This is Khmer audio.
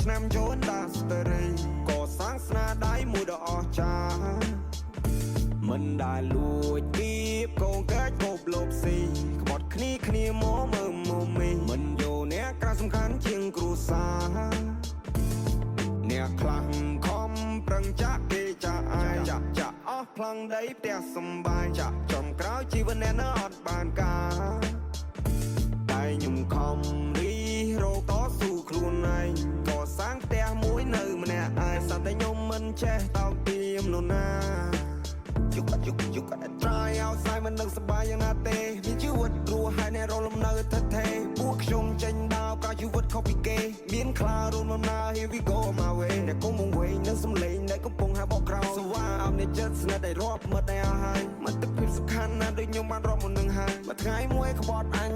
ឆ្នាំចូលដាស្តេរីក៏សាំងស្នាដៃមួយដ៏អស្ចារ្យមិនដែលលួចគៀបកូនកាច់គប់លបស៊ីក្បត់គ្នាមកមើលមកមីមិនយកអ្នកក្រៅសំខាន់ជាងគ្រួសារអ្នកខ្លាំងខំប្រឹងចាក់គេចាក់អាយចាក់អស់ផ្លាំងដីផ្ទះសំបាយចាក់ចំក្រោយជីវិតអ្នកនៅអត់បានការតែខ្ញុំខំរីរោតស៊ូខ្លួនឯងក៏សាងផ្ទះមួយនៅម្នាក់ឯងសត្វតែខ្ញុំមិនចេះតោកទាមនរណាយុគអត់ try ឲ្យស្អីមិននឹងសប្បាយយ៉ាងណាទេមានជីវិតរស់ហើយអ្នករលំនៅថិតថេរពួកខ្ញុំចេញដើរប្រជីវិតខុសពីគេមានខ្លារួមដំណើរ here we go my way អ្នកកុំបង្វេងនឹងសំឡេងដែលកំពុងហៅបកក្រោយសវ៉ាអមអ្នកចិត្តស្នេហ៍ដែលរាប់មិត្តដែលអស់ហើយមិនទឹកភាពសំខាន់ណាស់ដូចខ្ញុំបានរាប់មុននឹងហើយមួយថ្ងៃមួយក្បត់អញ